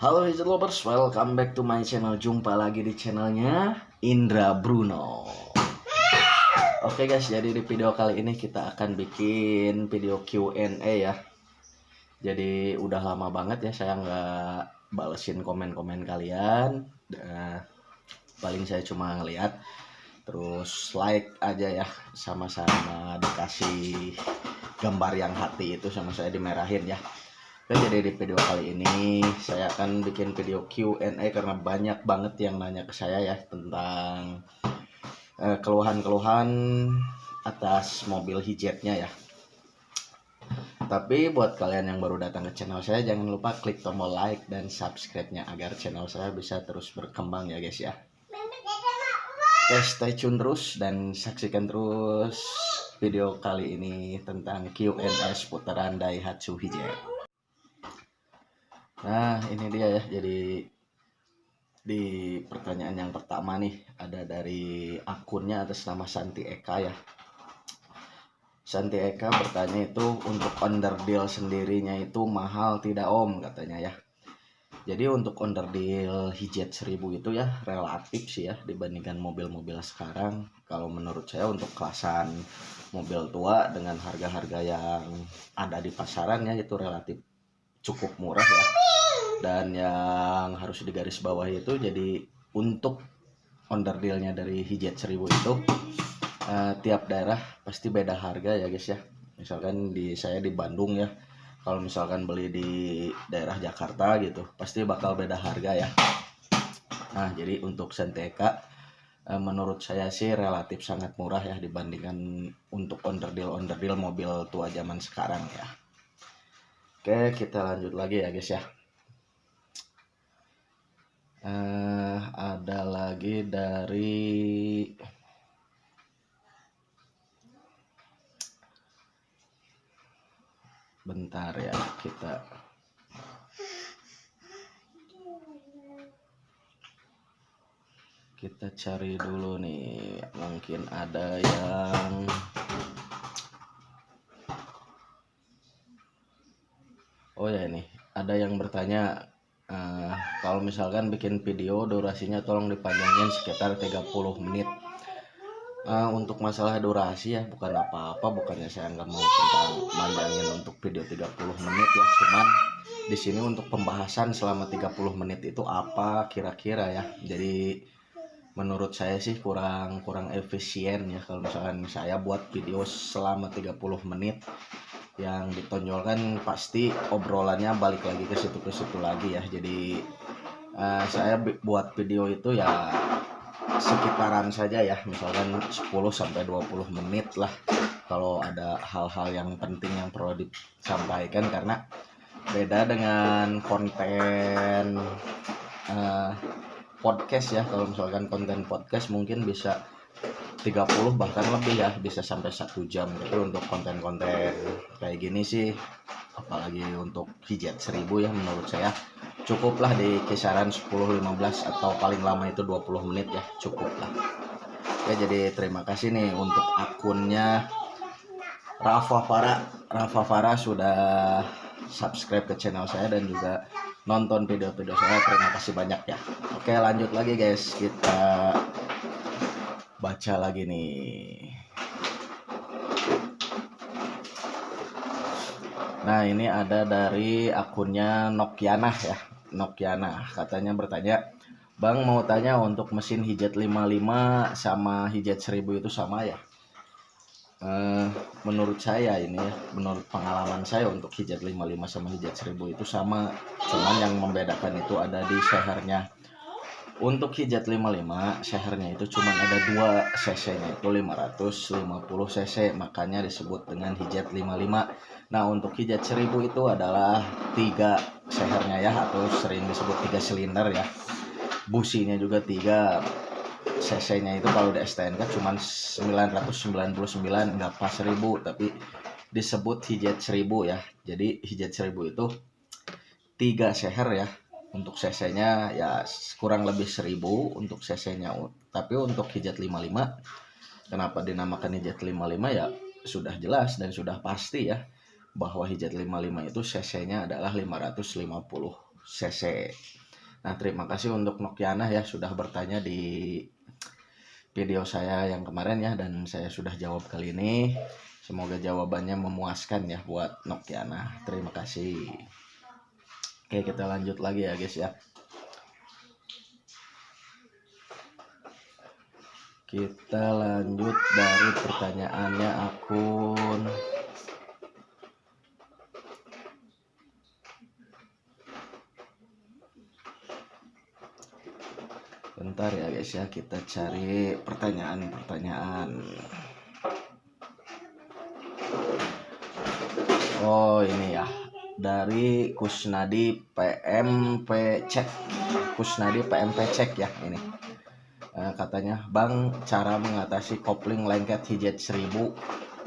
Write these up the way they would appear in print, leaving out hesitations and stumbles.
Halo Hijat Lovers, welcome back to my channel. Jumpa lagi di channelnya Indra Bruno. Oke guys, jadi di video kali ini kita akan bikin video Q&A ya. Jadi udah lama banget ya saya nggak balesin komen-komen kalian. Paling saya cuma ngeliat, terus like aja ya, sama-sama dikasih gambar yang hati itu sama saya dimerahin ya. Jadi di video kali ini saya akan bikin video Q&A karena banyak banget yang nanya ke saya ya tentang keluhan-keluhan atas mobil Hijetnya ya. Tapi buat kalian yang baru datang ke channel saya, jangan lupa klik tombol like dan subscribe-nya agar channel saya bisa terus berkembang ya guys ya. Oke, stay tune terus dan saksikan terus video kali ini tentang Q&A seputaran Daihatsu Hijet. Nah ini dia ya, jadi di pertanyaan yang pertama nih ada dari akunnya atas nama Santi Eka ya. Santi Eka bertanya itu untuk onderdil sendirinya itu mahal tidak om, katanya ya. Jadi untuk onderdil Hijet 1000 itu ya relatif sih ya dibandingkan mobil-mobil sekarang. Kalau menurut saya untuk kelasan mobil tua dengan harga-harga yang ada di pasaran ya itu relatif cukup murah ya. Dan yang harus digarisbawahi itu jadi untuk onderdilnya dari Hijet 1000 itu tiap daerah pasti beda harga ya guys ya. Misalkan saya di Bandung ya, kalau misalkan beli di daerah Jakarta gitu pasti bakal beda harga ya. Nah jadi untuk Santeka menurut saya sih relatif sangat murah ya dibandingkan untuk onderdil mobil tua zaman sekarang ya. Oke, kita lanjut lagi ya guys ya. Ada lagi dari bentar ya, kita cari dulu nih, mungkin ada yang ya ini ada yang bertanya kalau misalkan bikin video durasinya tolong dipanjangin sekitar 30 menit. Untuk masalah durasi ya bukan apa-apa, bukannya saya nggak mau tentang manjangin untuk video 30 menit ya, cuman di sini untuk pembahasan selama 30 menit itu apa kira-kira ya. Jadi menurut saya sih kurang efisien ya kalau misalkan saya buat video selama 30 menit. Yang ditonjolkan pasti obrolannya balik lagi ke situ lagi ya. Jadi saya buat video itu ya sekitaran saja ya, misalkan 10-20 menit lah kalau ada hal-hal yang penting yang perlu disampaikan, karena beda dengan konten podcast ya. Kalau misalkan konten podcast mungkin bisa 30 bahkan lebih ya, bisa sampai 1 jam. Tapi untuk konten-konten kayak gini sih, apalagi untuk Hijet 1000 ya, menurut saya cukuplah di kisaran 10-15 atau paling lama itu 20 menit ya, cukup lah ya. Jadi terima kasih nih untuk akunnya Rafa Farah sudah subscribe ke channel saya dan juga nonton video-video saya. Terima kasih banyak ya. Oke, lanjut lagi guys, kita baca lagi nih. Nah ini ada dari akunnya Nokianah ya. Nokianah katanya bertanya, Bang mau tanya untuk mesin Hijet 55 sama Hijet 1000 itu sama ya? Menurut saya ini ya, menurut pengalaman saya untuk Hijet 55 sama Hijet 1000 itu sama, cuman yang membedakan itu ada di sehernya. Untuk Hijet 55 sehernya itu cuma ada 2 cc nya, itu 550 cc, makanya disebut dengan Hijet 55. Nah untuk Hijet 1000 itu adalah 3 sehernya ya, atau sering disebut 3 silinder ya. Businya juga 3, cc nya itu kalau di STNK cuma 999, nggak pas 1000, tapi disebut Hijet 1000 ya. Jadi Hijet 1000 itu 3 seher ya. Untuk cc-nya ya kurang lebih 1000 untuk cc-nya. Tapi untuk Hijet 55, kenapa dinamakan Hijet 55 ya sudah jelas dan sudah pasti ya, bahwa Hijet 55 itu cc-nya adalah 550 cc. Nah, terima kasih untuk Nokiana ya sudah bertanya di video saya yang kemarin ya, dan saya sudah jawab kali ini. Semoga jawabannya memuaskan ya buat Nokiana. Terima kasih. Oke, kita lanjut lagi ya guys ya. Kita lanjut dari pertanyaannya akun bentar ya guys ya, kita cari pertanyaan. Oh, ini ya, dari Kusnadi PMP Cek. Kusnadi PMP Cek ya ini. Katanya, Bang, cara mengatasi kopling lengket hijet 1000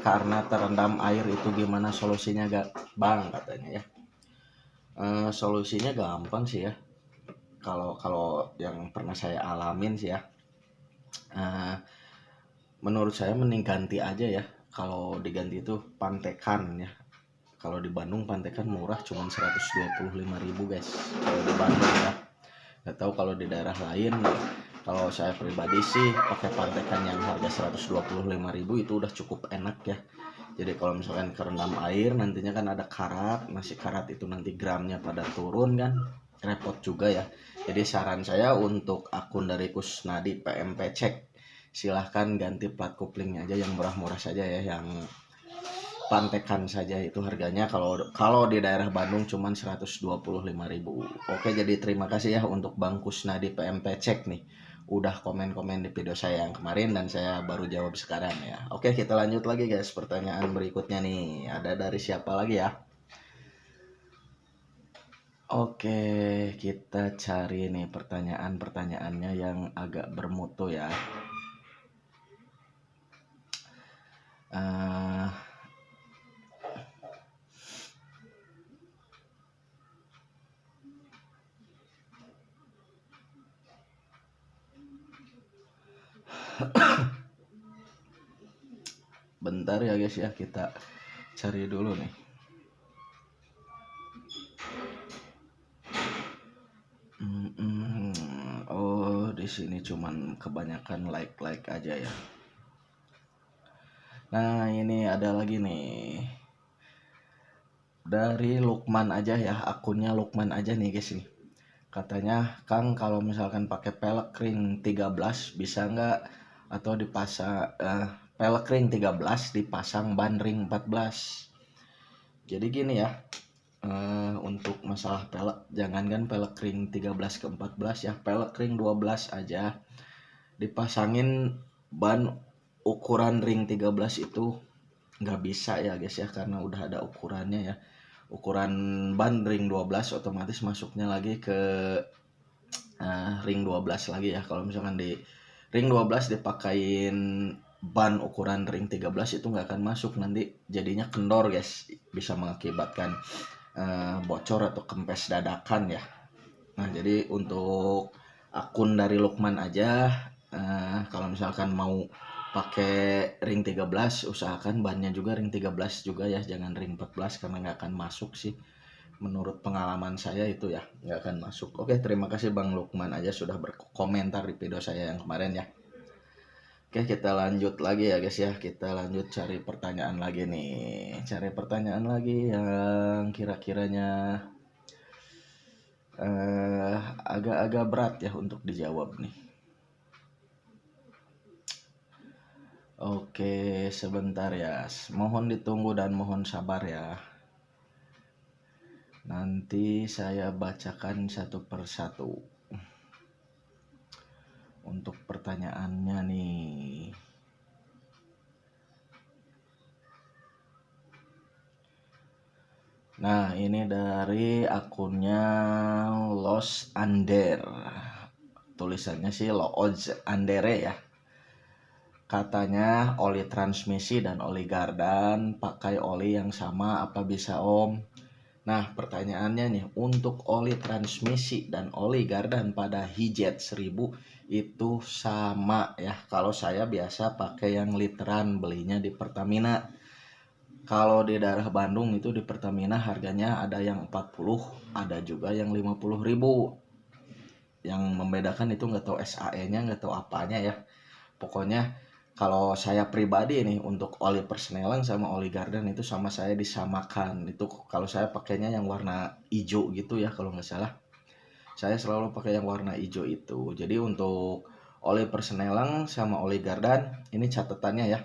karena terendam air itu gimana solusinya gak, Bang? Katanya ya. Solusinya gampang sih ya. Kalau yang pernah saya alamin sih ya. Menurut saya mending ganti aja ya. Kalau diganti itu pantekan ya. Kalau di Bandung pantekan murah, cuma 125.000 guys. Kalau di Bandung ya. Gak tahu kalau di daerah lain. Kalau saya pribadi sih pakai pantekan yang harga 125.000 itu udah cukup enak ya. Jadi kalau misalkan kerendam air nantinya kan ada karat, masih karat itu nanti gramnya pada turun kan, repot juga ya. Jadi saran saya untuk akun dari Kusnadi PMP Cek, silahkan ganti plat koplingnya aja yang murah-murah saja ya, yang pantekan saja itu harganya kalau di daerah Bandung cuman 125.000. Oke, jadi terima kasih ya untuk Bang Kusnadi PMP Cek nih, udah komen-komen di video saya yang kemarin dan saya baru jawab sekarang ya. Oke, kita lanjut lagi guys, pertanyaan berikutnya nih ada dari siapa lagi ya. Oke, kita cari nih pertanyaannya yang agak bermutu ya. Bentar ya guys ya, kita cari dulu nih. Oh, di sini cuman kebanyakan like aja ya. Nah, ini ada lagi nih dari Lukman aja ya, akunnya Lukman aja nih guys nih. Katanya, Kang, kalau misalkan pakai pelek ring 13 bisa nggak, atau dipasang pelek ring 13 dipasang ban ring 14. Jadi gini ya, untuk masalah pelek, jangankan pelek ring 13 ke 14 ya, pelek ring 12 aja dipasangin ban ukuran ring 13 itu nggak bisa ya guys ya, karena udah ada ukurannya ya. Ukuran ban ring 12 otomatis masuknya lagi ke ring 12 lagi ya. Kalau misalkan di ring 12 dipakein ban ukuran ring 13 itu nggak akan masuk, nanti jadinya kendor guys, bisa mengakibatkan bocor atau kempes dadakan ya. Nah, jadi untuk akun dari Lukman aja, kalau misalkan mau pakai ring 13 usahakan bannya juga ring 13 juga ya, jangan ring 14 karena nggak akan masuk sih. Menurut pengalaman saya itu ya, nggak akan masuk. Oke, terima kasih Bang Lukman aja sudah berkomentar di video saya yang kemarin ya. Oke, kita lanjut lagi ya guys ya. Kita lanjut cari pertanyaan lagi nih. Cari pertanyaan lagi yang kira-kiranya agak-agak berat ya untuk dijawab nih. Oke, sebentar ya. Mohon ditunggu dan mohon sabar ya. Nanti saya bacakan satu persatu untuk pertanyaannya nih. Nah, ini dari akunnya Los Ander. Tulisannya sih Loos Andere ya. Katanya oli transmisi dan oli gardan pakai oli yang sama apa bisa Om? Nah, pertanyaannya nih, untuk oli transmisi dan oli gardan pada Hijet 1000 itu sama ya. Kalau saya biasa pakai yang literan, belinya di Pertamina. Kalau di daerah Bandung itu di Pertamina harganya ada yang 40, ada juga yang 50.000. Yang membedakan itu nggak tahu SAE-nya, nggak tahu apanya ya. Pokoknya kalau saya pribadi nih untuk oli Persnelang sama oli Garden itu sama saya disamakan. Itu kalau saya pakainya yang warna hijau gitu ya kalau nggak salah. Saya selalu pakai yang warna hijau itu. Jadi untuk oli Persnelang sama oli Garden ini catatannya ya.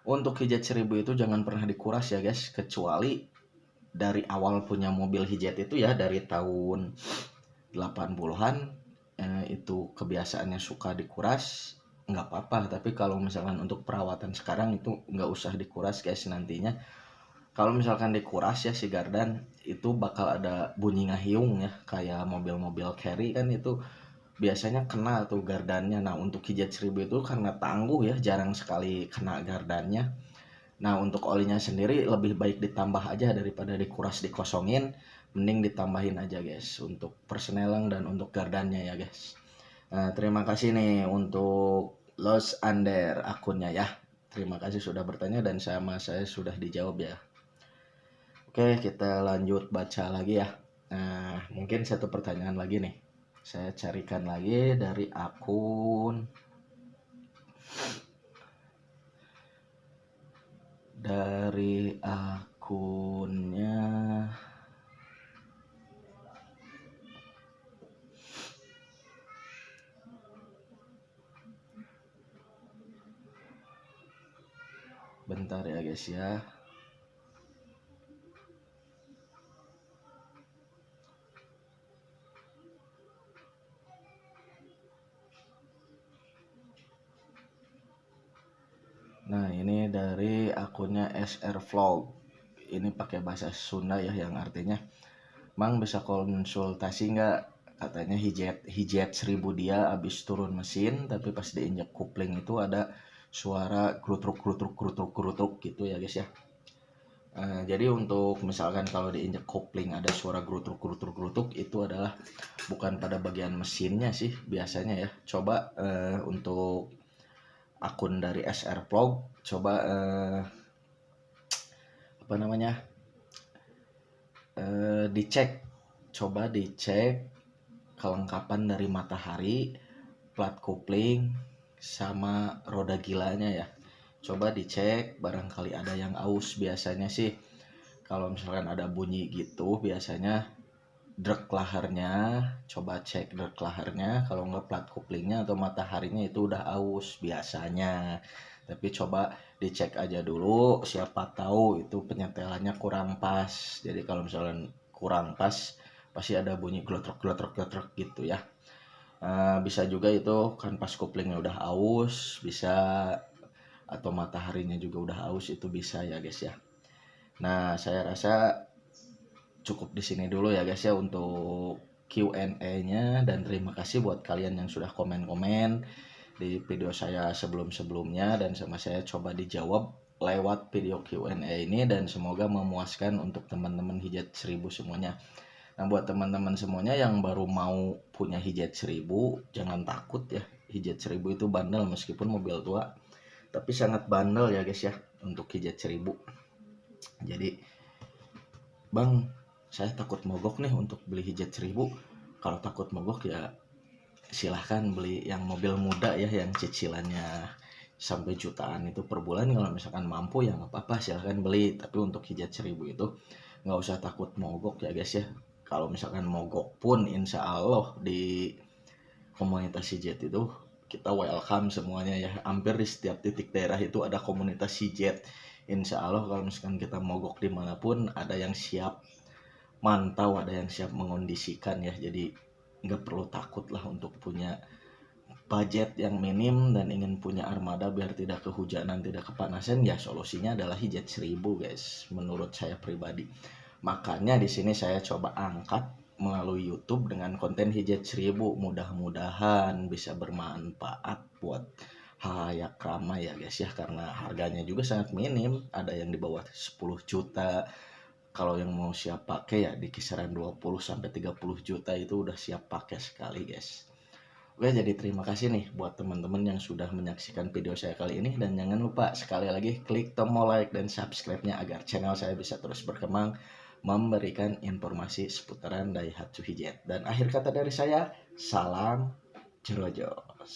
Untuk hijat 1000 itu jangan pernah dikuras ya guys, kecuali dari awal punya mobil hijat itu ya dari tahun 80-an itu kebiasaannya suka dikuras, nggak apa-apa. Tapi kalau misalkan untuk perawatan sekarang itu nggak usah dikuras guys. Nantinya kalau misalkan dikuras ya si Gardan itu bakal ada bunyi ngahiung ya, kayak mobil-mobil carry kan itu biasanya kena tuh gardannya. Nah untuk hijat 1000 itu karena tangguh ya, jarang sekali kena gardannya. Nah untuk olinya sendiri lebih baik ditambah aja daripada dikuras dikosongin, mending ditambahin aja guys untuk Persnelang dan untuk gardannya ya guys. Nah terima kasih nih untuk Los Ander akunnya ya. Terima kasih sudah bertanya dan sama saya sudah dijawab ya. Oke kita lanjut baca lagi ya. Nah mungkin satu pertanyaan lagi nih. Saya carikan lagi dari akunnya bentar ya guys ya. Nah ini dari akunnya SR Vlog. Ini pakai bahasa Sunda ya, yang artinya Mang bisa konsultasi nggak, katanya hijat 1000 dia abis turun mesin tapi pas diinjak kopling itu ada suara grutruk grutruk grutruk grutruk gitu ya guys ya. Jadi untuk misalkan kalau diinjak kopling ada suara grutruk grutruk grutruk itu adalah bukan pada bagian mesinnya sih biasanya ya. Coba untuk akun dari SR Vlog coba apa namanya coba dicek kelengkapan dari matahari, plat kopling, sama roda gilanya ya. Coba dicek barangkali ada yang aus. Biasanya sih kalau misalkan ada bunyi gitu biasanya drag laharnya, coba cek drag laharnya, kalau nggak plat koplingnya atau mataharinya itu udah aus biasanya. Tapi coba dicek aja dulu, siapa tahu itu penyetelannya kurang pas. Jadi kalau misalkan kurang pas pasti ada bunyi glotrok glotrok glotrok gitu ya. Bisa juga itu kan pas koplingnya udah aus, bisa atau mataharinya juga udah aus, itu bisa ya guys ya. Nah saya rasa cukup di sini dulu ya guys ya untuk Q&A-nya, dan terima kasih buat kalian yang sudah komen-komen di video saya sebelum-sebelumnya dan sama saya coba dijawab lewat video Q&A ini, dan semoga memuaskan untuk teman-teman hijat 1000 semuanya. Nah buat teman-teman semuanya yang baru mau punya hijat 1000 jangan takut ya, hijat 1000 itu bandel meskipun mobil tua tapi sangat bandel ya guys ya untuk hijat 1000. Jadi bang saya takut mogok nih untuk beli hijat 1000. Kalau takut mogok ya silahkan beli yang mobil muda ya, yang cicilannya sampai jutaan itu per bulan. Kalau misalkan mampu ya nggak apa-apa silahkan beli. Tapi untuk hijat 1000 itu nggak usah takut mogok ya guys ya. Kalau misalkan mogok pun insya Allah di komunitas hijat itu kita welcome semuanya ya. Hampir di setiap titik daerah itu ada komunitas hijat. Insya Allah kalau misalkan kita mogok dimanapun ada yang siap mantau, ada yang siap mengondisikan ya. Jadi nggak perlu takut lah untuk punya budget yang minim dan ingin punya armada biar tidak kehujanan, tidak kepanasan. Ya solusinya adalah hijat 1000 guys, menurut saya pribadi. Makanya di sini saya coba angkat melalui YouTube dengan konten hijat 1000. Mudah-mudahan bisa bermanfaat buat halayak ramai ya guys ya, karena harganya juga sangat minim, ada yang di bawah 10 juta. Kalau yang mau siap pakai ya di kisaran 20 sampai 30 juta itu udah siap pakai sekali guys. Oke, jadi terima kasih nih buat teman-teman yang sudah menyaksikan video saya kali ini, dan jangan lupa sekali lagi klik tombol like dan subscribe-nya agar channel saya bisa terus berkembang memberikan informasi seputaran Daihatsu Hijet. Dan akhir kata dari saya, salam Jerojos.